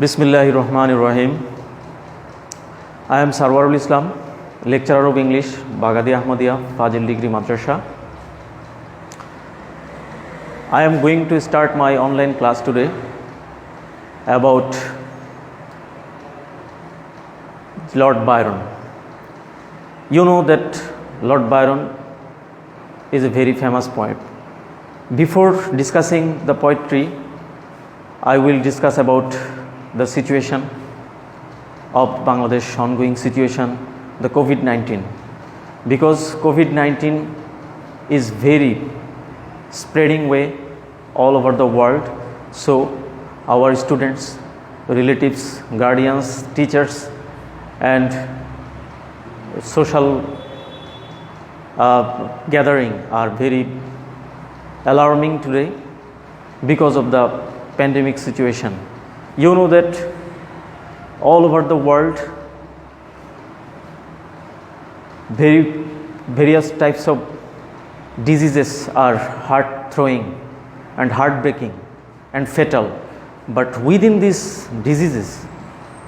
Bismillahirrahmanirrahim. I am Sharwarul Islam, lecturer of English, Bagadi Ahmadiyya, Fazil Degree Madrasa. I am going to start my online class today about Lord Byron. You know that Lord Byron is a very famous poet. Before discussing the poetry, I will discuss about the situation of Bangladesh, ongoing situation, the COVID-19. Because COVID-19 is very spreading way all over the world. So our students, relatives, guardians, teachers and social gathering are very alarming today because of the pandemic situation. You know that all over the world various types of diseases are heart-throwing and heartbreaking and fatal. But within these diseases,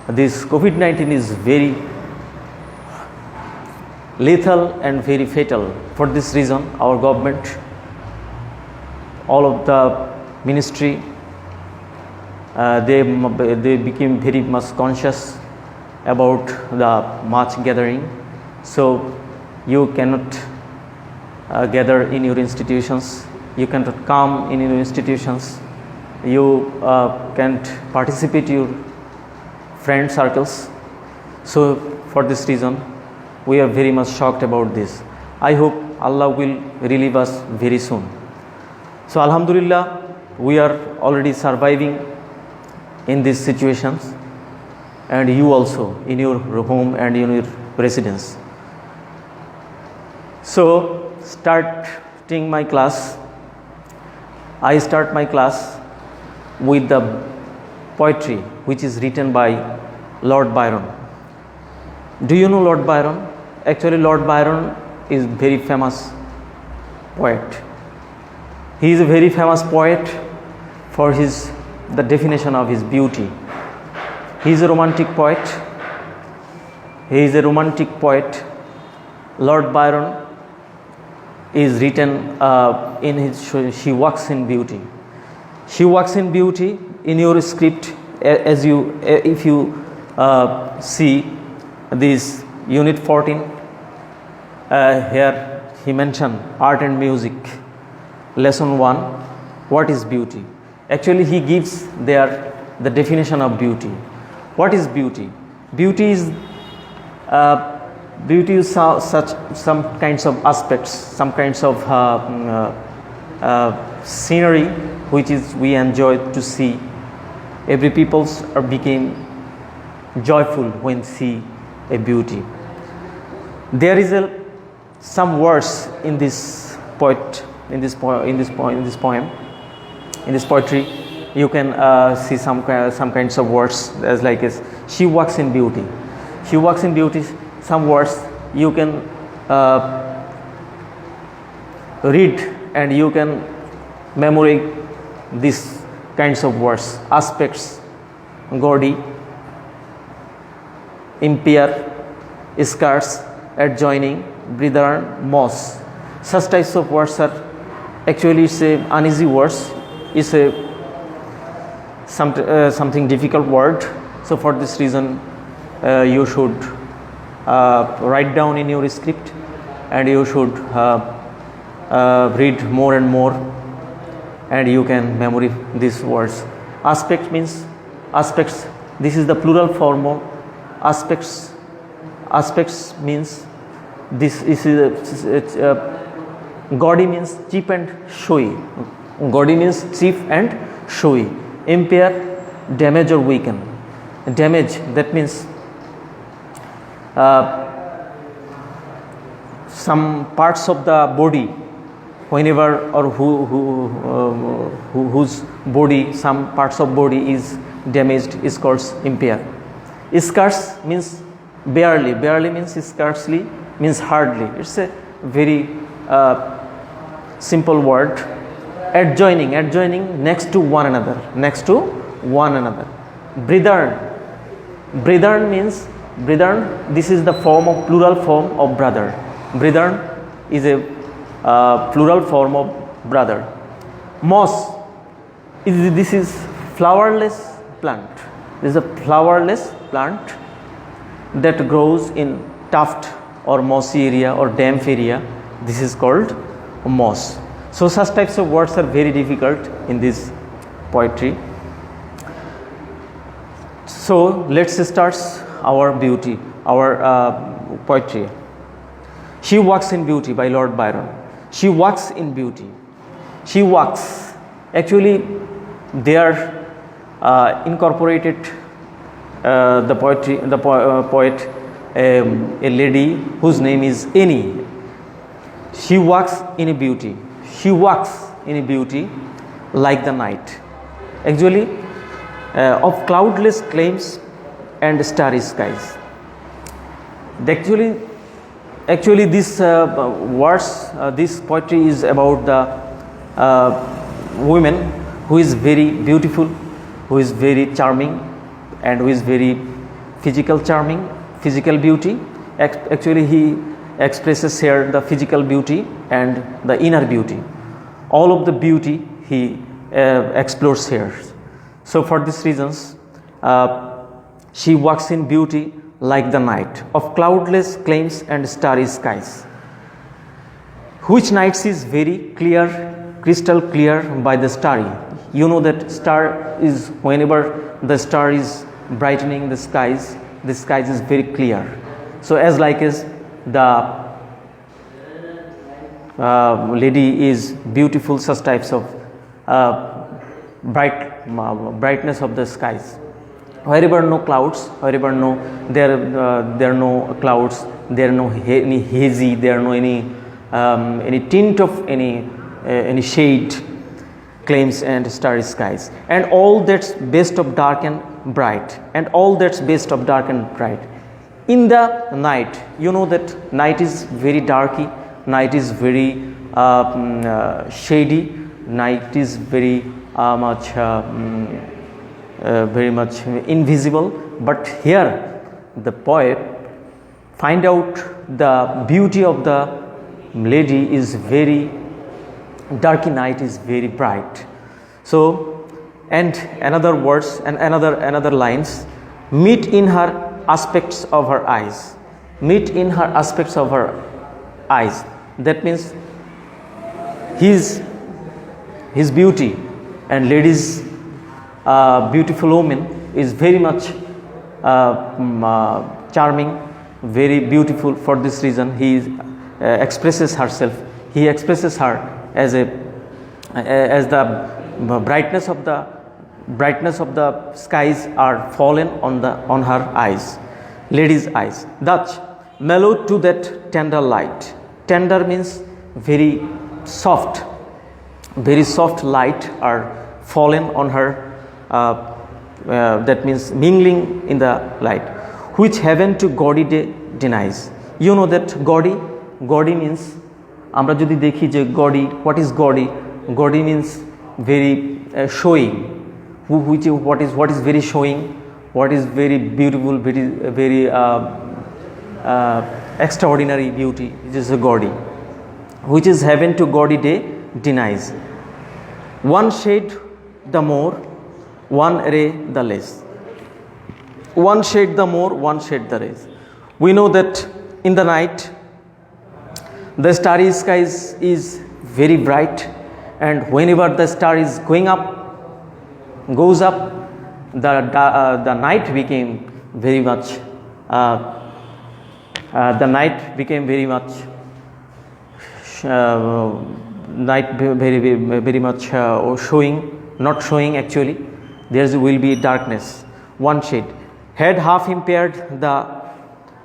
this COVID-19 is very lethal and very fatal. For this reason, our government, all of the ministry, they became very much conscious about the much gathering. So you cannot gather in your institutions, you cannot come in your institutions, you can't participate in your friend circles. So for this reason, we are very much shocked about this. I hope Allah will relieve us very soon. So Alhamdulillah, we are already surviving in these situations, and you also in your home and in your residence. So starting my class, I start my class with the poetry which is written by Lord Byron. Do you know Lord Byron? Actually, Lord Byron is very famous poet. He is a very famous poet for the definition of his beauty. He is a romantic poet. He is a romantic poet. Lord Byron is written in his She Walks in Beauty. She Walks in Beauty in your script, if you see this unit 14, here he mentioned art and music, lesson 1, what is beauty? Actually, he gives there the definition of beauty. What is beauty? Beauty is such some kinds of aspects, some kinds of scenery which is we enjoy to see. Every peoples became joyful when see a beauty. There is some words in this poet, in this poem. In this poetry, you can see some kinds of words as like as she walks in beauty. She walks in beauty. Some words you can read and you can memorize these kinds of words. Aspects, gaudy, impair, scarce, adjoining, brethren, moss. Such types of words are actually uneasy words. Is something difficult word. So for this reason, you should write down in your script, and you should read more and more, and you can memorize these words. Aspect means aspects. This is the plural form of aspects. Aspects means this is gaudy means cheap and showy. Gaudy means cheap and showy. Impair, damage or weaken. Damage, that means some parts of the body, whenever or whose body, some parts of body is damaged, is called impair. Scarce means barely. Barely means scarcely, means hardly. It's a very simple word. Adjoining, next to one another, next to one another. Brethren. Brethren means brethren. This is the plural form of brother. Brethren is a plural form of brother. Moss. This is flowerless plant. This is a flowerless plant that grows in tuft or mossy area or damp area. This is called moss. So such types of words are very difficult in this poetry. So let's start our poetry. She Walks in Beauty by Lord Byron. She walks in beauty. She walks. Actually, they are incorporated the poet, a lady whose name is Annie. She walks in a beauty. She walks in a beauty like the night. Actually, of cloudless claims and starry skies. Actually, this this poetry is about the woman who is very beautiful, who is very charming, and who is very physical beauty. Actually, he expresses here the physical beauty and the inner beauty. All of the beauty he explores here. So for these reasons, she walks in beauty like the night, of cloudless claims and starry skies, which nights is very clear, crystal clear by the starry. You know that star is, whenever the star is brightening the skies is very clear. So as the lady is beautiful, such types of brightness of the skies. Wherever no clouds, wherever there are no clouds, there are no any hazy, there are no any tint of any shade, claims and starry skies, and all that's best of dark and bright, in the night. You know that night is very darky, night is very shady, night is very much invisible. But here the poet find out the beauty of the lady is very darky, night is very bright. So, and another words and another lines, meet in her aspects of her eyes. That means his beauty and lady's beautiful woman is very much charming, very beautiful. For this reason, he expresses her as the brightness of the skies are fallen on her eyes, lady's eyes. Thus mellowed to that tender light. Tender means very soft light are fallen on her. That means mingling in the light, which heaven to gaudy day denies. You know that gaudy means, আমরা যদি দেখি যে gaudy, what is gaudy? Gaudy means very showing. What is very showing, what is very beautiful, very extraordinary beauty. It is a gaudy, which is heaven to gaudy day denies. One shade the more, one ray the less. One shade the more, one shade the less. We know that in the night the starry skies is very bright, and whenever the star is goes up, the night became very much very much not showing. Actually, there will be darkness. One shade had half impaired the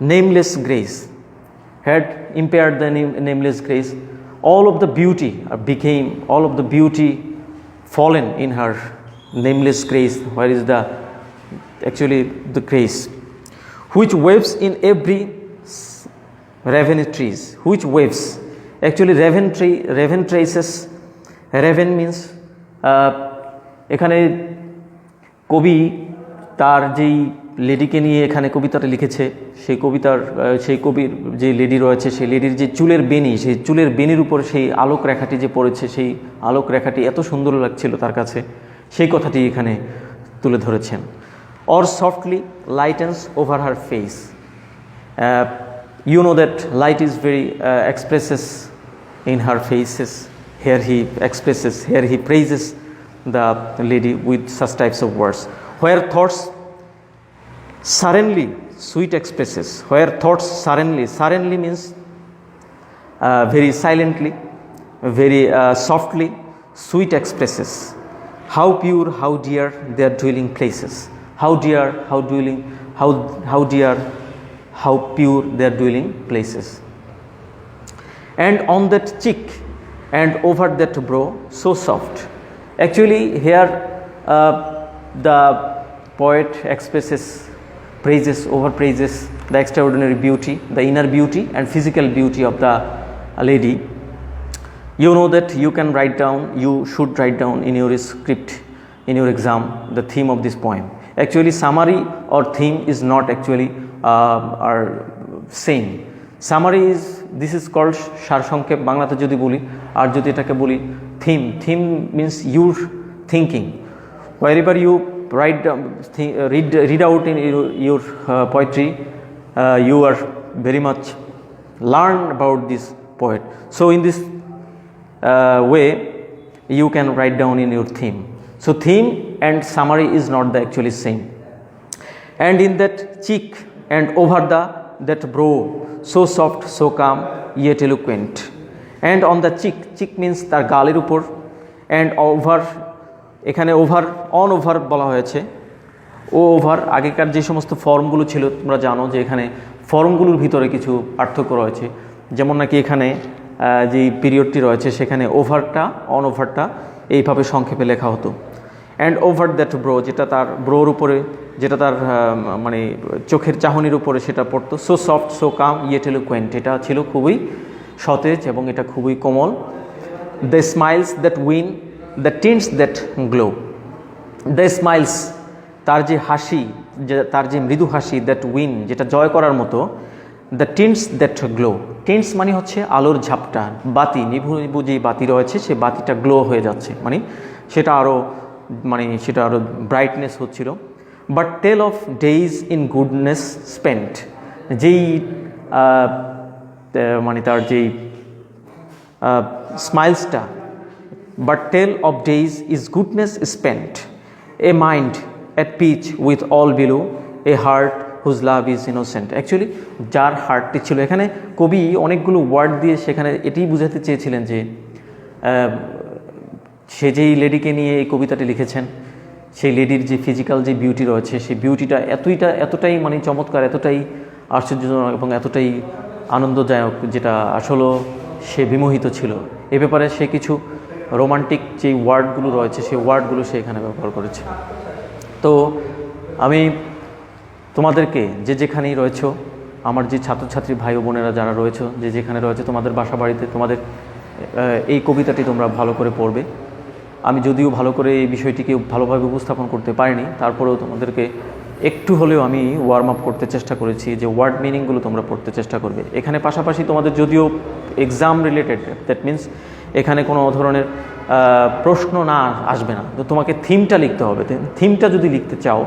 nameless grace. All of the beauty fallen in her nameless grace. Where is the grace? Which waves in every raven trees. Which waves? Actually, raven traces. Raven means এখানে কবি তার যেই লেডিকে নিয়ে এখানে কবিতাটা লিখেছে, সেই কবিতার সেই কবির যে লেডি রয়েছে, সেই লেডির যে চুলের বেনি, সেই চুলের বেনির উপর সেই আলোক রেখাটি যে পড়েছে, সেই আলোক রেখাটি এত সুন্দর লাগছিল তার কাছে, সেই কথাটি এখানে তুলে ধরেছেন। Or softly লাইটেন্স over her face. You know that light is very expresses in her faces. Here he expresses, here he praises the lady with such types of words. Where thoughts suddenly sweet expresses. Where thoughts suddenly means very silently, very softly, sweet expresses. How pure, how dear their dwelling places. How dear, how dwelling, how dear, how pure their dwelling places. And on that cheek and over that brow so soft. Actually here the poet expresses, praises, overpraises the extraordinary beauty, the inner beauty and physical beauty of the lady. You know that you can write down, you should write down in your script, in your exam, the theme of this poem. Actually summary or theme is not actually are same. Summary is, this is called সারসংক্ষেপ বাংলাতে যদি বলি, আর যদি এটাকে বলি theme means your thinking. Wherever you write down, read out in your poetry, you are very much learn about this poet. So in this way you can write down in your theme. So theme and summary is not the actually same. And in that cheek and over that brow so soft, so calm, yet eloquent. And on the cheek means তার গালের উপর, and over, এখানে over, on over বলা হয়েছে। ও over আগেকার যে সমস্ত ফর্মগুলো ছিল তোমরা জানো যে এখানে ফর্মগুলোর ভিতরে কিছু পার্থক্য রয়েছে, যেমন নাকি এখানে যে পিরিয়ডটি রয়েছে সেখানে ওভারটা, অন ওভারটা এইভাবে সংক্ষেপে লেখা হতো। অ্যান্ড ওভার দ্যাট ব্রো, যেটা তার ব্রোর উপরে, যেটা তার মানে চোখের চাহনির উপরে সেটা পড়তো। So soft, so calm, yet eloquent, এটা ছিল খুবই সতেজ এবং এটা খুবই কোমল। The smiles that win, the tints that glow. The smiles, তার যে হাসি, তার যে মৃদু হাসি, দ্যাট উইন, যেটা জয় করার মতো। দ্য টিন্টস দ্যাট গ্লো, টিন্টস মানে হচ্ছে আলোর ঝাপটা, বাতি, নিভু নিভু যে বাতি রয়েছে সে বাতিটা গ্লো হয়ে যাচ্ছে, মানে সেটা আরও ব্রাইটনেস হচ্ছিল। But tell of days in goodness spent, যেই মানে তার যেই স্মাইলসটা, but tell of days is goodness spent, a mind at peace with all below, a heart whose love is innocent. Actually যার হার্টটি ছিল, এখানে কবি অনেকগুলো ওয়ার্ড দিয়ে সেখানে এটাই বোঝাতে চেয়েছিলেন যে সে যেই লেডিকে নিয়ে এই কবিতাটি লিখেছেন, সেই লেডির যে ফিজিক্যাল যে বিউটি রয়েছে, সেই বিউটিটা এতটাই মানে চমৎকার, এতটাই আশ্চর্যজনক এবং এতটাই আনন্দদায়ক, যেটা আসলে সে বিমোহিত ছিল। এ ব্যাপারে সে কিছু রোমান্টিক যে ওয়ার্ডগুলো রয়েছে সেই ওয়ার্ডগুলো সে এখানে ব্যবহার করেছে। তো আমি তোমাদেরকে যে যেখানেই রয়েছো, আমার যে ছাত্রছাত্রী ভাই ও বোনেরা যারা রয়েছে, যে যেখানে রয়েছে, তোমাদের বাসা বাড়িতে তোমাদের এই কবিতাটি তোমরা ভালো করে পড়বে। আমি যদিও ভালো করে এই বিষয়টিকে ভালোভাবে উপস্থাপন করতে পারিনি, তারপরেও তোমাদেরকে একটু হলেও আমি ওয়ার্ম আপ করতে চেষ্টা করেছি যে ওয়ার্ড মিনিংগুলো তোমরা পড়তে চেষ্টা করবে। এখানে পাশাপাশি তোমাদের যদিও এক্সাম রিলেটেড, দ্যাট মিন্স এখানে কোনো ধরনের প্রশ্ন না আসবে না, তো তোমাকে থিমটা লিখতে হবে। থিমটা যদি লিখতে চাও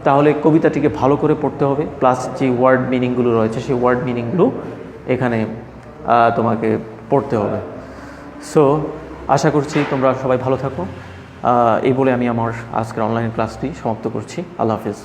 তাহলে কবিতাটিকে ভালো করে পড়তে হবে, প্লাস যে ওয়ার্ড মিনিংগুলো রয়েছে সেই ওয়ার্ড মিনিংগুলো এখানে তোমাকে পড়তে হবে। সো আশা করছি তোমরা সবাই ভালো থাকো। এই বলে আমি আমার আজকের অনলাইন ক্লাসটি সমাপ্ত করছি। আল্লাহ হাফেজ।